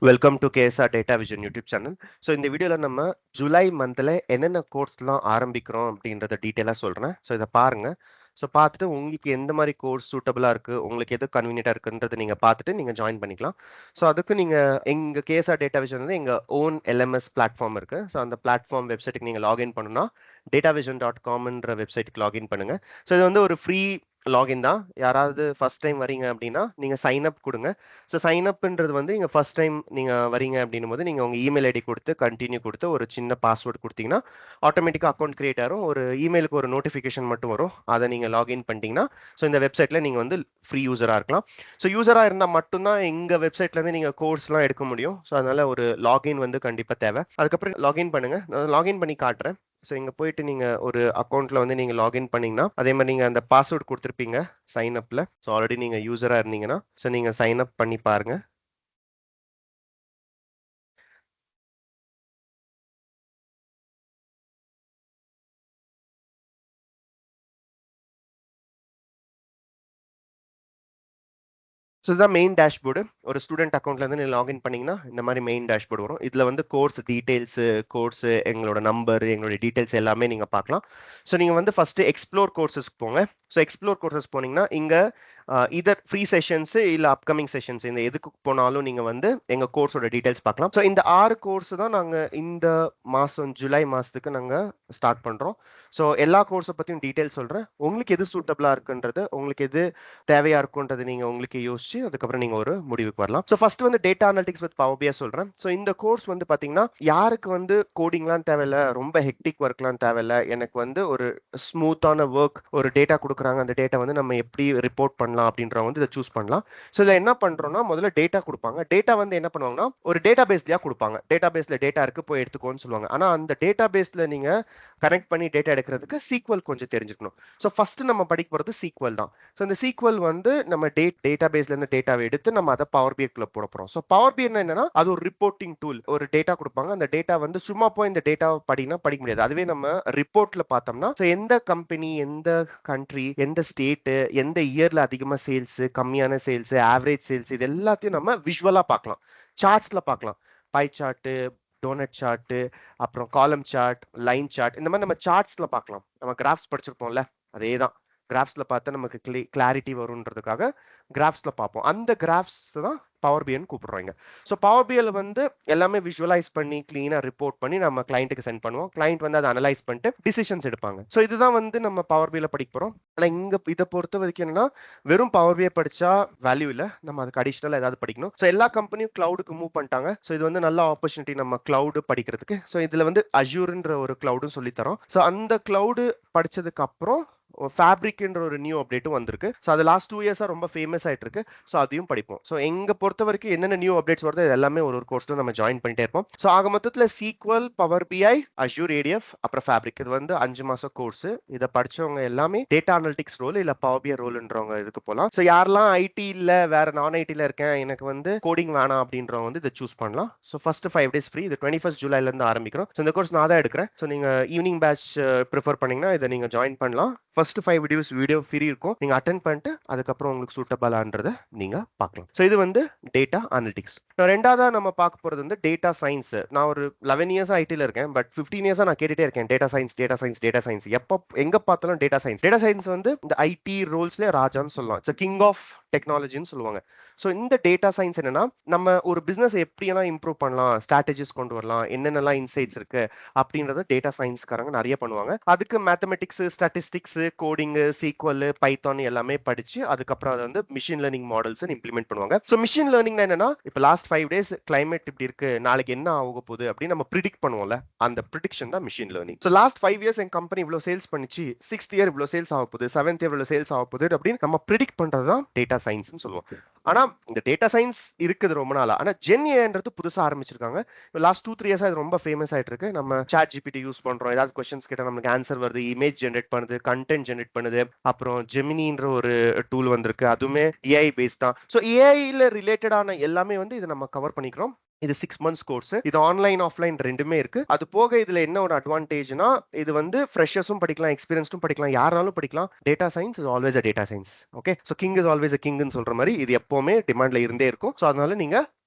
Welcome to KSR data vision YouTube channel. So இந்த வீடியோவில் நம்ம ஜூலை மந்தில் என்னென்ன கோர்ஸ்லாம் ஆரம்பிக்கிறோம் அப்படின்றத டீட்டெயிலாக சொல்கிறேன். ஸோ இதை பாருங்கள். ஸோ பார்த்துட்டு உங்களுக்கு எந்த மாதிரி கோர்ஸ் சூட்டபுளாக இருக்குது, உங்களுக்கு எது கன்வீனியண்ட்டாக இருக்குன்றதை நீங்கள் பார்த்துட்டு நீங்கள் ஜாயின் பண்ணிக்கலாம். ஸோ அதுக்கு நீங்கள் எங்கள் கேஎஸ்ஆர் டேட்டா விஷன் வந்து எங்கள் ஓன் எல்எம்எஸ் பிளாட்ஃபார்ம் இருக்குது. ஸோ அந்த பிளாட்ஃபார்ம் வெப்சைட்டுக்கு நீங்கள் லாகின் பண்ணணும்னா datavision.comன்ற வெப்சைட்டுக்கு லாகின் பண்ணுங்கள். ஸோ இது வந்து ஒரு ஃப்ரீ லாகின் தான். யாராவது ஃபர்ஸ்ட் டைம் வரீங்க அப்படின்னா நீங்கள் சைன் அப் கொடுங்க. ஸோ சைன் அப்ன்றது வந்து நீங்கள் ஃபர்ஸ்ட் டைம் நீங்கள் வரீங்க அப்படின்னும் போது நீங்கள் உங்கள் இமெயில் ஐடி கொடுத்து கண்டினியூ கொடுத்து ஒரு சின்ன பாஸ்வேர்டு கொடுத்தீங்கன்னா ஆட்டோமேட்டிக்காக அக்கௌண்ட் கிரியேட் ஆகும். ஒரு இமெயிலுக்கு ஒரு நோட்டிஃபிகேஷன் மட்டும் வரும். அதை நீங்கள் லாகின் பண்ணிட்டீங்கன்னா ஸோ இந்த வெப்சைட்டில் நீங்கள் வந்து ஃப்ரீ யூஸராக இருக்கலாம். ஸோ யூஸராக இருந்தால் மட்டும்தான் எங்கள் வெப்சைட்லேருந்து நீங்கள் கோர்ஸ்லாம் எடுக்க முடியும். ஸோ அதனால் ஒரு லாகின் வந்து கண்டிப்பாக தேவை. அதுக்கப்புறம் லாகின் பண்ணுங்கள். நான் லாகின் பண்ணி காட்டுறேன். ஸோ இங்கே போயிட்டு நீங்கள் ஒரு அக்கௌண்ட்டில் வந்து நீங்கள் லாகின் பண்ணிங்கன்னா அதே மாதிரி நீங்கள் அந்த பாஸ்வேர்டு கொடுத்துருப்பீங்க சைன் அப்பில். ஸோ ஆல்ரெடி நீங்கள் யூஸராக இருந்தீங்கன்னா ஸோ நீங்கள் சைன் அப் பண்ணி பாருங்கள். ஸோ இதுதான் மெயின் டேஷ்போர்டு. ஒரு ஸ்டூடெண்ட் அக்கௌண்ட்லேருந்து நீங்கள் லாகின் பண்ணிங்கன்னா இந்த மாதிரி மெயின் டேஷ்போர்டு வரும். இதில் வந்து கோர்ஸ் டீட்டெயில்ஸு, கோர்ஸு, எங்களோட நம்பர், எங்களுடைய டீட்டெயில்ஸ் எல்லாமே நீங்கள் பார்க்கலாம். ஸோ நீங்கள் வந்து ஃபஸ்ட்டு எக்ஸ்ப்ளோர் கோர்சஸ்க்கு போங்க. ஸோ எக்ஸ்ப்ளோர் கோர்சஸ் போனீங்கன்னா இங்கே இதர் ஃப்ரீ செஷன்ஸு இல்லை அப்கமிங் செஷன்ஸ் இந்த எதுக்கு போனாலும் நீங்கள் வந்து எங்கள் கோர்ஸோட டீட்டெயில்ஸ் பார்க்கலாம். ஸோ இந்த 6 கோர்ஸ் தான் நாங்கள் இந்த மாதம் ஜூலை மாதத்துக்கு நாங்கள் ஸ்டார்ட் பண்ணுறோம். ஸோ எல்லா கோர்ஸை பற்றியும் டீட்டெயில்ஸ் சொல்கிறேன். உங்களுக்கு எது சூட்டபிளாக இருக்குன்றது, உங்களுக்கு எது தேவையாக இருக்குன்றது நீங்கள் உங்களுக்கு யோசிச்சு அதுக்கப்புறம் நீங்கள் ஒரு முடிவுக்கு வரலாம். ஸோ ஃபர்ஸ்ட் வந்து டேட்டா அனலிட்டிக்ஸ் வித் பவர் பிஐ சொல்கிறேன். ஸோ இந்த கோர்ஸ் வந்து பார்த்தீங்கன்னா யாருக்கு வந்து கோடிங்லாம் தேவையில்ல, ரொம்ப ஹெக்டிக் ஒர்க்லாம் தேவையில்ல, எனக்கு வந்து ஒரு ஸ்மூத்தான ஒர்க், ஒரு டேட்டா கொடுக்குறாங்க, அந்த டேட்டா வந்து நம்ம எப்படி ரிப்போர்ட் பண்ணலாம் அப்படின்றவங்க வந்து இதை சூஸ் பண்ணலாம். ஸோ இதில் என்ன பண்ணுறோம்னா முதல்ல டேட்டா கொடுப்பாங்க. டேட்டா வந்து என்ன பண்ணுவாங்கன்னா ஒரு டேட்டா பேஸ்லையாக கொடுப்பாங்க. டேட்டா பேஸில் டேட்டா இருக்கு போய் எடுத்துக்கோன்னு சொல்லுவாங்க. ஆனால் அந்த டேட்டா பேஸில் நீங்கள் கனெக்ட் பண்ணி டேட்டா எடுக்கிறதுக்கு சீக்வல் கொஞ்சம் தெரிஞ்சுக்கணும். ஸோ ஃபர்ஸ்ட் நம்ம படிக்க போகிறது சீக்வல் தான். ஸோ இந்த சீக்வல் வந்து நம்ம டேட்டா பேஸ்ல இருந்து டேட்டாவை எடுத்து நம்ம அதை பவர் பிஐக்குள்ள போட போறோம். ஸோ பவர் பிஐ என்னன்னா அது ஒரு ரிப்போர்ட்டிங் டூல். ஒரு டேட்டா கொடுப்பாங்க, அந்த டேட்டா வந்து சும்மா போய் இந்த டேட்டாவை படினா படிக்க முடியாது. அதுவே நம்ம ரிப்போர்ட்ல பார்த்தோம்னா எந்த கம்பெனி, எந்த கண்ட்ரி, எந்த ஸ்டேட், எந்த இயர்ல அதிகமா சேல்ஸ், கம்மியான சேல்ஸ், ஆவரேஜ் சேல்ஸ், இது எல்லாத்தையும் நம்ம விஷுவலா பார்க்கலாம், சார்ட்ஸ்ல பார்க்கலாம். பை சார்ட், டோனட் சார்ட், அப்புறம் காலம் சார்ட், லைன் சார்ட், இந்த மாதிரி நம்ம சார்ட்ஸ்ல பார்க்கலாம். நம்ம கிராஃப்ஸ் படிச்சிருப்போம்ல, அதே தான். கிராஃப்ஸ்ல பார்த்தா நமக்கு கிளாரிட்டி வரும்ன்றதுக்காக கிராஃப்ஸ்ல பார்ப்போம். அந்த கிராஃப்ஸ் தான் பவர் பிஐன்னு கூப்பிடுறாங்க. ஸோ பவர் பிஐல வந்து எல்லாமே விஷுவலைஸ் பண்ணி கிளீனாக ரிப்போர்ட் பண்ணி நம்ம கிளைண்ட்டுக்கு சென்ட் பண்ணுவோம். கிளைண்ட் வந்து அதை அனலைஸ் பண்ணிட்டு டிசிஷன்ஸ் எடுப்பாங்க. ஸோ இதுதான் வந்து நம்ம பவர் பிஐல படிக்க போகிறோம். ஆனால் இங்கே இதை பொறுத்த வரைக்கும் என்னன்னா வெறும் பவர் பிஐ படிச்சா வேல்யூ இல்லை, நம்ம அதுக்கு அடிஷனலாக ஏதாவது படிக்கணும். ஸோ எல்லா கம்பெனியும் கிளவுடுக்கு மூவ் பண்ணிட்டாங்க. ஸோ இது வந்து நல்ல ஆப்பர்ச்சுனிட்டி நம்ம கிளவுடு படிக்கிறதுக்கு. ஸோ இதில் வந்து அஜூர்ன்ற ஒரு கிளவுடும் சொல்லித்தரோம். ஸோ அந்த கிளவுடு படிச்சதுக்கு அப்புறம் ஃபேப்ரிக்ன்ற ஒரு நியூ அப்டேட்டும் வந்திருக்கு. ஸோ அது லாஸ்ட் 2 இயர்ஸாக ரொம்ப ஃபேமஸ் ஆகிட்டு இருக்கு. ஸோ அதையும் படிப்போம். ஸோ எங்க பொறுத்த வரைக்கும் என்னென்ன நியூ அப்டேட்ஸ் வருது இது எல்லாமே ஒரு கோர்ஸ்ல நம்ம ஜாயின் பண்ணிட்டே இருப்போம். ஸோ ஆக மொத்தத்தில் சீக்வல், பவர் பிஐ, அஜூர் ஏடிஎஃப், அப்புறம் ஃபேப்ரிக், இது வந்து 5 மாசம் கோர்ஸ். இதை படிச்சவங்க எல்லாமே டேட்டா அனலிட்டிக்ஸ் ரோல் இல்லை பவர் பிஐ ரோல்ன்றவங்க இதுக்கு போகலாம். ஸோ யாரெல்லாம் ஐடி இல்லை வேற நான் ஐடியில் இருக்கேன், எனக்கு வந்து கோடிங் வேணாம் அப்படின்றவங்க வந்து இதை சூஸ் பண்ணலாம். So first 5 days free. இது 21 ஜூலைலேருந்து ஆரம்பிக்கிறோம். ஸோ இந்த கோர்ஸ் நான் தான் எடுக்கிறேன். ஸோ நீங்க ஈவினிங் பேட்ச் ப்ரிஃபர் பண்ணீங்கன்னா இதை நீங்க ஜாயின் பண்ணலாம். ஃபர்ஸ்ட் 5 வீடியோ ஃப்ரீ இருக்கும். நீங்க அட்டென்ட் பண்ணிட்டு அதுக்கப்புறம் உங்களுக்கு சூட்டபிளான்றதை நீங்க பார்க்கலாம். ஸோ இது வந்து டேட்டா அனலிட்டிக்ஸ். ரெண்டாவதா நம்ம பார்க்க போறது வந்து டேட்டா சயின்ஸ். நான் ஒரு 11 இயர்ஸ் ஐடியில் இருக்கேன். பட் 15 இயர்ஸா நான் கேட்டுட்டே இருக்கேன் data science, data science, data science. எப்போ எங்க பார்த்தாலும் டேட்டா சயின்ஸ். டேட்டா சயின்ஸ் வந்து இந்த ஐடி ரோல்ஸ்ல ராஜான்னு சொல்லலாம். இட்ஸ் கிங் ஆஃப் டெக்னாலஜின்னு சொல்லுவாங்க. ஸோ இந்த டேட்டா சயின்ஸ் என்னன்னா நம்ம ஒரு பிசினஸ் எப்படியெல்லாம் இம்ப்ரூவ் பண்ணலாம், ஸ்ட்ராட்டஜிஸ் கொண்டு வரலாம், என்னென்னலாம் இன்சைட்ஸ் இருக்கு அப்படின்றத டேட்டா சயின்ஸ்காரங்க நிறைய பண்ணுவாங்க. அதுக்கு mathematics, statistics, coding, SQL, Python எல்லாமே படிச்சு அதுக்கப்புறம் அதை வந்து மிஷின் லேர்னிங் மாடல்ஸ் இம்ப்ளிமெண்ட் பண்ணுவாங்க. ஸோ மிஷின் லேர்னிங் என்னன்னா இப்போ லாஸ்ட் 5 days கிளைமேட் இப்படி இருக்கு, நாளைக்கு என்ன ஆக போகுது அப்படின்னு நம்ம ப்ரிடிக்ட் பண்ணுவோம்ல, அந்த ப்ரிடிக்ஷன் தான் machine learning. So last 5 years என் கம்பெனி இவ்வளோ சேல்ஸ் பண்ணிச்சு, 6th year இவ்வளோ சேல்ஸ் ஆக போகுது, 7th year இவ்வளோ சேல்ஸ் ஆக போகுது அப்படின்னு நம்ம ப்ரிடிக்ட் பண்றது தான் டேட்டா சயின்ஸ்னு சொல்லுவோம். ஆனா இந்த டேட்டா சயின்ஸ் இருக்குது ரொம்ப நாளா. ஆனா ஜென்ஏன்றது புதுசா ஆரம்பிச்சிருக்காங்க. லாஸ்ட் 2-3 இயர்ஸா இது ரொம்ப ஃபேமஸ் ஆயிட்டு இருக்கு. நம்ம சாட் ஜிபிடி யூஸ் பண்றோம், ஏதாவது கொஸ்டின்ஸ் கேட்டா நமக்கு ஆன்சர் வருது, இமேஜ் ஜென்ரேட் பண்ணுது, கண்டென்ட் ஜென்ரேட் பண்ணுது. அப்புறம் ஜெமினின்ற ஒரு டூல் வந்திருக்கு, அதுவுமே ஏஐ பேஸ்ட் தான். ஸோ ஏஐல ரிலேட்டடான எல்லாமே வந்து இதை நம்ம கவர் பண்ணிக்கிறோம். இது 6 months கோர்ஸ். இது ஆன்லைன் ஆஃப்லைன் ரெண்டுமே இருக்கு. அது போக இதுல என்ன ஒரு அட்வான்டேஜ்னா இது வந்து ஃப்ரெஷர்ஸும் படிக்கலாம், எக்ஸ்பீரியன்ஸ்டும் படிக்கலாம், யாராலும் படிக்கலாம். Data science is always a data science. Okay, so king is always a கிங்னு சொல்ற மாதிரி இது எப்பவுமே டிமாண்ட்ல இருந்தே இருக்கும். ஸோ அதனால நீங்க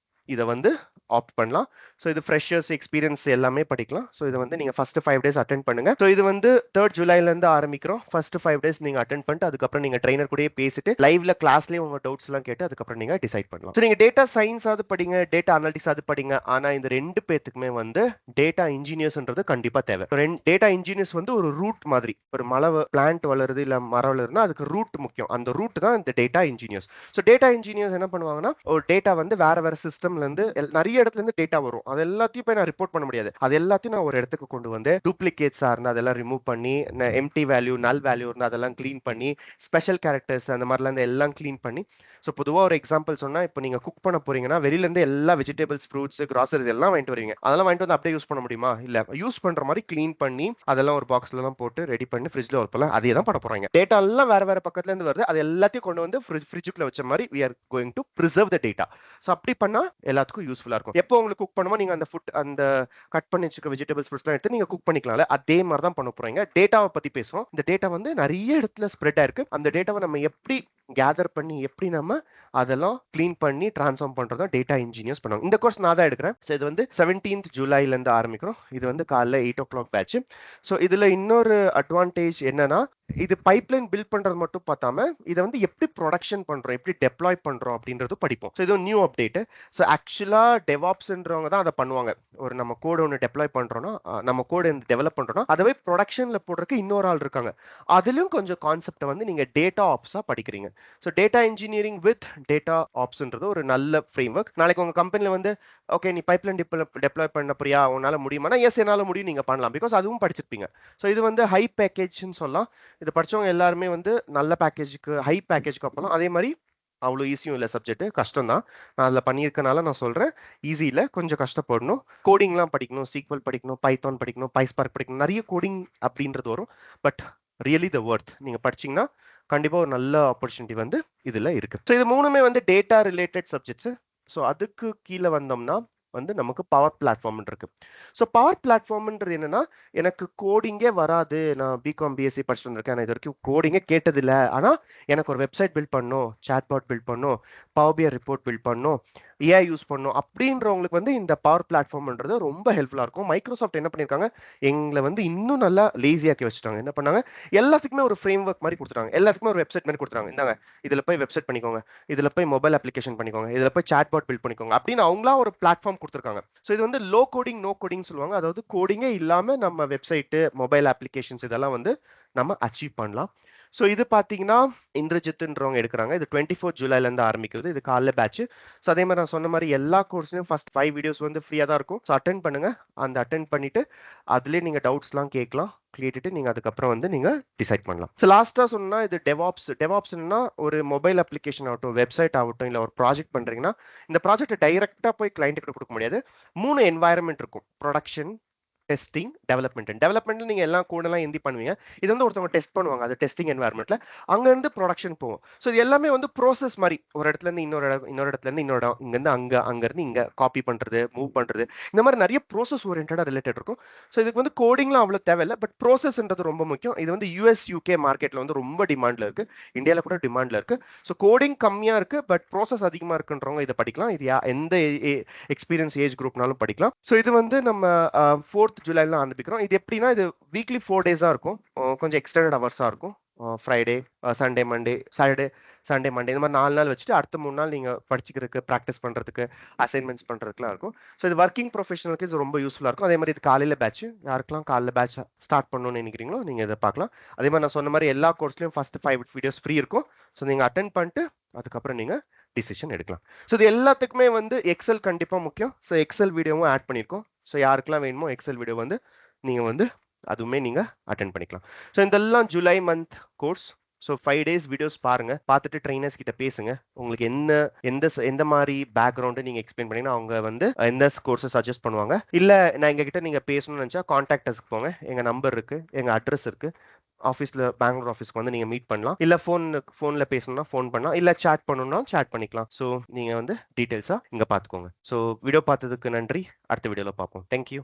இதை வந்து ஆப்ட் பண்ணலாம். ஸோ இது ஃப்ரெஷர்ஸ் எக்ஸ்பீரியன்ஸ் எல்லாமே படிக்கலாம். ஸோ இது வந்து நீங்கள் ஃபர்ஸ்ட் 5 டேஸ் அட்டென்ட் பண்ணுங்க. ஸோ இது வந்து 3rd ஜூலைலேருந்து ஆரம்பிக்கிறோம். ஃபர்ஸ்ட் 5 டேஸ் நீங்கள் அட்டென்ட் பண்ணிட்டு அதுக்கப்புறம் நீங்கள் ட்ரைனர் கூடயே பேசிட்டு லைவ்ல கிளாஸ்லேயே உங்கள் டவுட்ஸ் எல்லாம் கேட்டு அதுக்கப்புறம் நீங்கள் டிசைட் பண்ணலாம். ஸோ நீங்கள் டேட்டா சயின்ஸ் ஆகுது படிங்க, டேட்டா அனாலிட்டிக்ஸ் ஆகுது படிங்க. ஆனால் இந்த 2 பேத்துக்குமே வந்து டேட்டா இன்ஜினியர்ஸ்ன்றது கண்டிப்பாக தேவை. டேட்டா இன்ஜினியர்ஸ் வந்து ஒரு ரூட் மாதிரி, ஒரு மலை பிளான்ட் வளருது இல்லை மரம் வளருதுன்னா அதுக்கு ரூட் முக்கியம். அந்த ரூட் தான் இந்த data engineers. So data engineers என்ன பண்ணுவாங்கன்னா, ஒரு டேட்டா வந்து வேற சிஸ்டம்ல இருந்து நிறைய இடத்துல இருந்து டேட்டா வரும். அது எல்லாத்தையும் போய் நான் ரிப்போர்ட் பண்ண முடியாது. அது எல்லாத்தையும் நான் ஒரு இடத்துக்கு கொண்டு வந்து டூப்ளிகேட்ஸா இருந்தா அதெல்லாம் ரிமூவ் பண்ணி, எம்டி வேல்யூ நல் வேல்யூ இருந்தா அதெல்லாம் கிளீன் பண்ணி, ஸ்பெஷல் கேரக்டர்ஸ் அந்த மாதிரிலாம் இருந்து எல்லாம் கிளீன் பண்ணி. ஸோ பொதுவாக ஒரு எக்ஸாம்பிள் சொன்னா, இப்போ நீங்க குக் பண்ண போறீங்கன்னா வெளியில இருந்து எல்லா வெஜிடபிள்ஸ், ஃப்ரூட்ஸ், கிராசரிஸ் எல்லாம் வாங்கிட்டு வருவீங்க. அதெல்லாம் வாங்கிட்டு வந்து அப்படியே யூஸ் பண்ண முடியுமா? இல்ல. யூஸ் பண்ற மாதிரி கிளீன் பண்ணி அதெல்லாம் ஒரு பாக்ஸ்ல எல்லாம் போட்டு ரெடி பண்ணி ஃப்ரிட்ஜ்ல வைப்பலாம். அதே தான் பண்ண போறாங்க. டேட்டா எல்லாம் வேற பக்கத்துல இருந்து வருது. அது எல்லாத்தையும் கொண்டு வந்து ஃப்ரிட்ஜுக்குள்ள வச்ச மாதிரி we are going to preserve the data. So அப்படி பண்ணா எல்லாத்துக்கும் யூஸ்ஃபுல்லா இருக்கும். எப்போ உங்களுக்கு குக் பண்ணுமோ நீங்க அந்த கட் பண்ணி வச்சுக்க வெஜிடபிள்ஸ், ஃப்ரூட்ஸ்லாம் எடுத்து நீங்க குக் பண்ணிக்கலாம்ல. அதே மாதிரி தான் பண்ண போறீங்க. டேட்டாவை பத்தி பேசுவோம். இந்த டேட்டா வந்து நிறைய இடத்துல ஸ்ப்ரெட் ஆயிருக்கு. அந்த டேட்டாவை நம்ம எப்படி கேதர் பண்ணி எப்படி நம்ம அதெல்லாம் கிளீன் பண்ணி டிரான்ஸ்ஃபார்ம் பண்றதா டேட்டா இன்ஜினியர்ஸ் பண்ணுவாங்க. இந்த கோர்ஸ் நான் தான் எடுக்கிறேன். ஸோ இது வந்து 17th ஜூலைல இருந்து ஆரம்பிக்கிறோம். இது வந்து காலைல 8 o'clock பேட்ச். ஸோ இதுல இன்னொரு அட்வான்டேஜ் என்னன்னா, இது பைப்லைன் பில்ட் பண்றது மட்டும் பார்த்தாம இதை வந்து எப்படி ப்ரொடக்ஷன் பண்றோம், எப்படி டெப்ளாய் பண்றோம் அப்படின்றது படிப்போம். ஸோ இது நியூ அப்டேட். ஸோ ஆக்சுவலா டெவாப்ஸ்ன்றவங்க தான் அதை பண்ணுவாங்க. ஒரு நம்ம கோடு ஒன்று டெப்ளாய் பண்றோம்னா, நம்ம கோடு டெவலப் பண்றோம்னா அதை ப்ரொடக்ஷன்ல போடுறதுக்கு இன்னொரு ஆள் இருக்காங்க. அதுலயும் கொஞ்சம் கான்செப்டை வந்து நீங்க டேட்டா ஆப்ஸா படிக்கிறீங்க. So data engineering with data ஆப்ஸ்ன்றது ஒரு நல்ல ஃப்ரேம் ஒர்க். நாளைக்கு உங்க கம்பெனில வந்து ஓகே நீ பைப்லைன் டெப்ளாய் பண்ண போறியா, உன்னால முடியுமானா எஸ் என்னால முடியும் நீங்க பண்ணலாம். பிகாஸ் அதுவும் படிச்சிருப்பீங்க. ஸோ இது வந்து ஹை பேக்கேஜ்னு சொல்லலாம். இது படிச்சவங்க எல்லாருமே வந்து நல்ல பேக்கேஜுக்கு, ஹை பேக்கேஜுக்கு அப்பலாம். அதே மாதிரி அவ்வளோ ஈஸியும் இல்லை, சப்ஜெக்ட் கஷ்டம் தான். நான் அதில் பண்ணியிருக்கனால நான் சொல்கிறேன், ஈஸி இல்லை, கொஞ்சம் கஷ்டப்படணும். கோடிங்லாம் படிக்கணும், சீக்வல் படிக்கணும், பைத்தான் படிக்கணும், பைஸ்பார்க் படிக்கணும், நிறைய கோடிங் அப்படின்றது வரும். But really the worth. நீங்கள் படிச்சிங்கன்னா கண்டிப்பாக ஒரு நல்ல ஆப்பர்ச்சுனிட்டி வந்து இதில் இருக்குது. ஸோ இது மூணுமே வந்து டேட்டா ரிலேட்டட் சப்ஜெக்ட்ஸு. ஸோ அதுக்கு கீழே வந்தோம்னா வந்து நமக்கு பவர் பிளாட்ஃபார்ம் இருக்கு. ஸோ பவர் பிளாட்ஃபார்ம்ன்றது என்னன்னா, எனக்கு கோடிங்கே வராது, நான் பிகாம் பிஎஸ்சி படிச்சுட்டு வந்திருக்கேன், நான் இது வரைக்கும் கோடிங்கே கேட்டதில்லை, ஆனால் எனக்கு ஒரு வெப்சைட் பில்ட் பண்ணணும், சாட்பாட் பில்ட் பண்ணணும், பவர் பிஐ ரிப்போர்ட் பில்ட் பண்ணணும், ஏஐ யூஸ் பண்ணணும் அப்படின்றவங்களுக்கு வந்து இந்த பவர் பிளாட்ஃபார்ம்ன்றது ரொம்ப ஹெல்ப்ஃபுல்லாக இருக்கும். மைக்ரோசாஃப்ட் என்ன பண்ணியிருக்காங்க, எங்களை வந்து இன்னும் நல்லா லேசியாக்கி வச்சுட்டாங்க. என்ன பண்ணாங்க, எல்லாத்துக்குமே ஒரு ஃப்ரேம் ஒர்க் மாதிரி கொடுத்துட்டாங்க, எல்லாத்துக்குமே ஒரு வெப்சைட் மாதிரி கொடுத்துட்டாங்க. இந்தாங்க இதில் போய் வெப்சைட் பண்ணிக்கோங்க, இதில் போய் மொபைல் அப்ளிகேஷன் பண்ணிக்கோங்க, இதில் போய் சாட்பாட் பில்ட் பண்ணிக்கோங்க அப்படின்னு அவங்களா ஒரு பிளாட்ஃபார்ம் கொடுத்துருக்காங்க. ஸோ இது வந்து லோ கோடிங் நோ கோடிங் சொல்லுவாங்க. அதாவது கோடிங்கே இல்லாமல் நம்ம வெப்சைட்டு, மொபைல் அப்ளிகேஷன்ஸ் இதெல்லாம் வந்து நம்ம அச்சீவ் பண்ணலாம். ஸோ இது பார்த்தீங்கன்னா இந்திரஜித்ன்றவங்க எடுக்கிறாங்க. இது 24 ஜூலைலேருந்து ஆரம்பிக்குது. இது காலைல பேட்ச். ஸோ அதே மாதிரி நான் சொன்ன மாதிரி எல்லா கோர்ஸ்லையும் ஃபர்ஸ்ட் 5 வீடியோஸ் வந்து ஃப்ரீயாக தான் இருக்கும். ஸோ அட்டென்ட் பண்ணுங்க. அந்த அட்டென்ட் பண்ணிட்டு அதுலேயே நீங்கள் டவுட்ஸ்லாம் கேட்கலாம். கேட்டுட்டு நீங்கள் அதுக்கப்புறம் வந்து நீங்கள் டிசைட் பண்ணலாம். ஸோ லாஸ்ட்டாக சொன்னா இது டெவாப்ஸ்னா ஒரு மொபைல் அப்ளிகேஷன் ஆகட்டும், வெப்சைட் ஆகட்டும், இல்லை ஒரு ப்ராஜெக்ட் பண்ணுறீங்கன்னா இந்த ப்ராஜெக்ட்டை டைரெக்டாக போய் கிளைண்ட்டுக்கு கொடுக்க முடியாது. 3 என்வாயர்மெண்ட் இருக்கும். ப்ரொடக்ஷன், டெஸ்டிங், டெவலப்மெண்ட் நீங்க எல்லாம் கோடெல்லாம் எந்தி பண்ணுவீங்க. இது வந்து ஒருத்தவங்க டெஸ்ட் பண்ணுவாங்க அது டெஸ்டிங் என்வாயர்மெண்ட்ல. அங்க இருந்து ப்ரொடக்ஷன் போகும். ஸோ இது எல்லாமே வந்து ப்ரோசஸ் மாதிரி, ஒரு இடத்துல இருந்து இன்னொரு இடத்துல இருந்து இன்னொரு இடம், இங்க இருந்து அங்க இருந்து இங்க காப்பி பண்றது, மூவ் பண்றது, இந்த மாதிரி நிறைய ப்ரோசஸ் ஓரியன்டா ரிலேட்டட் இருக்கும். ஸோ இதுக்கு வந்து கோடிங்லாம் அவ்வளவு தேவையில்லை, பட் ப்ரோசஸ்ன்றது ரொம்ப முக்கியம். இது வந்து யூஎஸ் யூகே மார்க்கெட்ல வந்து ரொம்ப டிமாண்ட்ல இருக்கு, இந்தியாவில் கூட டிமாண்ட்ல இருக்கு. ஸோ கோடிங் கம்மியா இருக்கு, பட் ப்ரோசஸ் அதிகமா இருக்குன்றவங்க இதை படிக்கலாம். இது எந்த எக்ஸ்பீரியன்ஸ் ஏஜ் குரூப்னாலும் படிக்கலாம். ஸோ இது வந்து நம்ம 4th ஜூலைல ஆரம்பிக்கிறோம். இது எப்படின்னா இது வீக்லி 4 டேஸ் தான் இருக்கும். கொஞ்சம் எக்ஸ்டெண்டட் ஹவர்ஸா இருக்கும். Friday, Sunday, Monday, Saturday, Sunday, Monday இந்த மாதிரி 4 நாள் வச்சுட்டு அடுத்த 3 நாள் நீங்கள் படிச்சுக்கிறதுக்கு, ப்ராக்டிஸ் பண்ணுறதுக்கு, அசைன்மெண்ட்ஸ் பண்ணுறதுக்குலாம் இருக்கும். ஸோ இது ஒர்க்கிங் ப்ரொஃபஷனலுக்கு இது ரொம்ப யூஸ்ஃபுல்லாக இருக்கும். அதே மாதிரி இது காலையில் பேட்ச், யாருக்கெல்லாம் காலையில் பேட்ச் ஸ்டார்ட் பண்ணணும்னு நினைக்கிறீங்களோ நீங்கள் இதை பார்க்கலாம். அதே மாதிரி நான் சொன்ன மாதிரி எல்லா கோர்ஸ்லையும் ஃபர்ஸ்ட் 5 வீடியோஸ் ஃப்ரீ இருக்கும். ஸோ நீங்கள் அட்டென்ட் பண்ணிட்டு அதுக்கப்புறம் நீங்கள் டிசிஷன் எடுக்கலாம். ஸோ இது எல்லாத்துக்குமே வந்து எக்ஸல் கண்டிப்பாக முக்கியம். ஸோ எக்ஸல் வீடியோவும் ஆட் பண்ணியிருக்கோம். ஸோ யாருக்கெல்லாம் வேணுமோ எக்ஸல் வீடியோ வந்து நீங்கள் வந்து அதுவுமே நீங்கள் அட்டென்ட் பண்ணிக்கலாம். ஸோ இதெல்லாம் July month course. So 5 days videos பாருங்க, பார்த்துட்டு ட்ரைனர்ஸ் கிட்ட பேசுங்க. உங்களுக்கு எந்த மாதிரி பேக்ரவுண்டு நீங்க எக்ஸ்பிளைன் பண்ணீங்கன்னா அவங்க வந்து எந்த கோர்ஸை சஜஸ்ட் பண்ணுவாங்க. இல்லை நான் எங்ககிட்ட நீங்க பேசணும்னு நினச்சா கான்டாக்டர்ஸ்க்கு போங்க, எங்க நம்பர் இருக்கு, எங்க அட்ரஸ் இருக்கு. ஆஃபீஸில் பெங்களூர் ஆஃபீஸ்க்கு வந்து நீங்கள் மீட் பண்ணலாம். இல்லை ஃபோனில் பேசணும்னா ஃபோன் பண்ணலாம், இல்லை சேட் பண்ணணும்னா சேட் பண்ணிக்கலாம். ஸோ நீங்கள் வந்து டீட்டெயில்ஸாக இங்கே பார்த்துக்கோங்க. ஸோ வீடியோ பார்த்ததுக்கு நன்றி. அடுத்த வீடியோவில் பார்ப்போம். தேங்க்யூ.